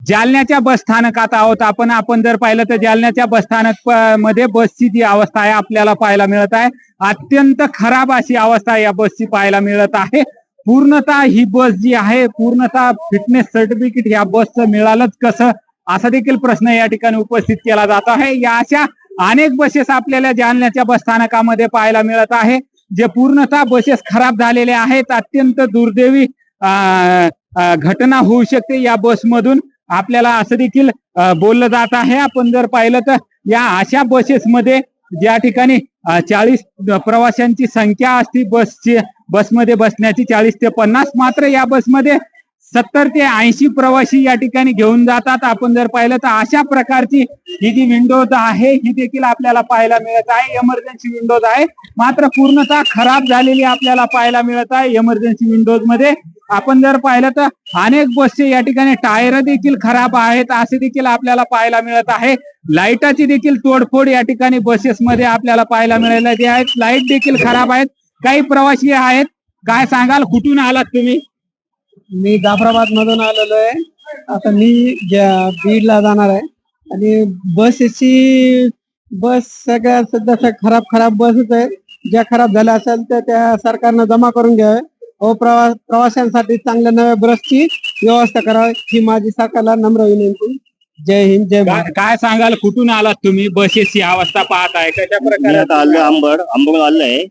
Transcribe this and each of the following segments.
जालन्याच्या बस स्थानकात आहोत आपण जर पाहिलं तर जालन्याच्या बस स्थानक मध्ये बसची जी अवस्था आहे आपल्याला पाहायला मिळत आहे, अत्यंत खराब अशी अवस्था या बसची पाहायला मिळत आहे। पूर्णतः ही बस जी आहे पूर्णतः फिटनेस सर्टिफिकेट या बसचं मिळालंच कसं असा देखील प्रश्न या ठिकाणी उपस्थित केला जात आहे। या अशा अनेक बसेस आपल्याला जालन्याच्या बस स्थानकामध्ये पाहायला मिळत आहे, जे पूर्णतः बसेस खराब झालेले आहेत। अत्यंत दुर्दैवी घटना होऊ शकते या बसमधून, आपल्याला असं देखील बोललं जात आहे। आपण जर पाहिलं तर या अशा बसेसमध्ये ज्या ठिकाणी 40 प्रवाशांची संख्या असते बसमध्ये बसण्याची 40 ते 50, मात्र या बसमध्ये 70 ते 80 प्रवासी या ठिकाणी घेऊन जातात। आपण जर पाहिलं तर अशा प्रकारची ही जी विंडोज आहे ही देखील आपल्याला पाहायला मिळत आहे। इमर्जन्सी विंडोज आहे, मात्र पूर्णतः खराब झालेली आपल्याला पाहायला मिळत आहे। इमर्जन्सी विंडोज मध्ये आपण जर पाहिलं तर अनेक बसचे या ठिकाणी टायर देखील खराब आहेत असे देखील आपल्याला पाहायला मिळत आहे। लाईटाची देखील तोडफोड या ठिकाणी बसेस मध्ये आपल्याला पाहायला मिळालेली आहे। लाईट देखील खराब आहेत, काही प्रवासी आहेत। काय सांगाल, कुठून आलात तुम्ही? मी जाफराबाद मधून आलेलो आहे। आता मी बीडला जाणार आहे आणि बस सगळ्या सध्या खराब बसच आहे। ज्या खराब झाल्या असेल त्या सरकारनं जमा करून घ्यावे व प्रवाशांसाठी चांगल्या नव्या बसची व्यवस्था करावी ही माझी सरकारला नम्र विनंती। जय हिंद, जय महाराष्ट्र। काय सांगाल, कुठून आलात तुम्ही? बसेसची अवस्था पाहत आहे कशा प्रकारे? आता आलो आंबोड आलोय।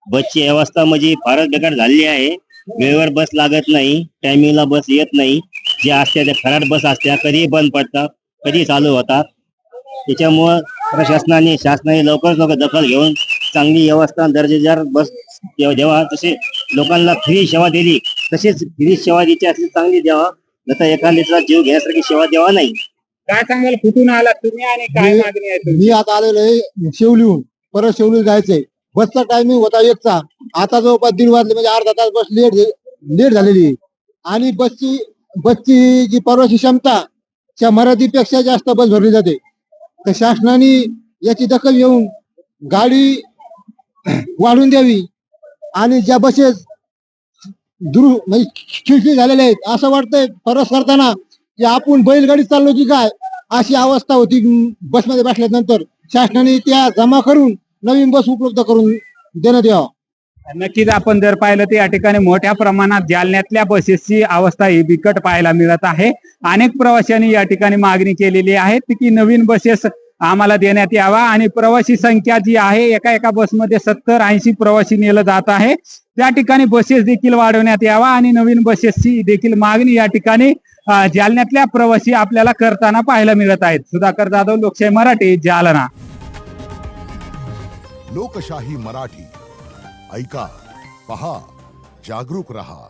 बसची अवस्था म्हणजे फारच बेकार झाली आहे। वेळेवर बस लागत नाही, टायमिंगला बस येत नाही। जे असते त्या खराब बस असत्या कधी बंद पडतात, कधी चालू होतात। त्याच्यामुळं शासनाने लवकर दखल घेऊन चांगली व्यवस्था दर्जेदार बस जेव्हा तसे लोकांना फ्री सेवा दिली तसेच फ्री सेवा द्यायची असली चांगली द्यावा, जसं एखाद्याचा जीव घेण्यासारखी सेवा द्यावा नाही। काय सांगाल, कुठून आलात तुम्ही आणि काय मागणी आहे तुमची? मी आता आलेलो आहे शेवलीहून, परत शेवली जायचंय। बसचा टायमिंग होता 1चा, आता जवळपास 1:30 वाजले, म्हणजे अर्धा तास बस लेट झालेली आहे। आणि बसची जी प्रवासी क्षमता त्या मर्यादेपेक्षा जास्त बस भरली जाते। तर शासनाने याची दखल घेऊन गाडी वाढवून द्यावी आणि ज्या बसेस म्हणजे खिळखिळ झालेल्या आहेत, असं वाटतंय प्रवास करताना की आपण बैलगाडीत चाललो की काय अशी अवस्था होती बसमध्ये बसल्यानंतर। शासनाने त्या जमा करून नवीन बस उपलब्ध करून देण्यात यावं। नक्कीच आपण जर पाहिलं तर या ठिकाणी मोठ्या प्रमाणात जालन्यातल्या बसेसची अवस्था ही बिकट पाहायला मिळत आहे। अनेक प्रवाशांनी या ठिकाणी मागणी केलेली आहे की नवीन बसेस आम्हाला देण्यात यावा आणि प्रवासी संख्या जी आहे एका बसमध्ये 70-80 प्रवासी नेलं जात आहे, त्या ठिकाणी बसेस देखील वाढवण्यात यावा आणि नवीन बसेसची देखील मागणी या ठिकाणी जालन्यातल्या प्रवासी आपल्याला करताना पाहायला मिळत आहेत। सुधाकर जाधव, लोकशाही मराठी, जालना। लोकशाही मराठी ऐका, पहा, जागरूक रहा।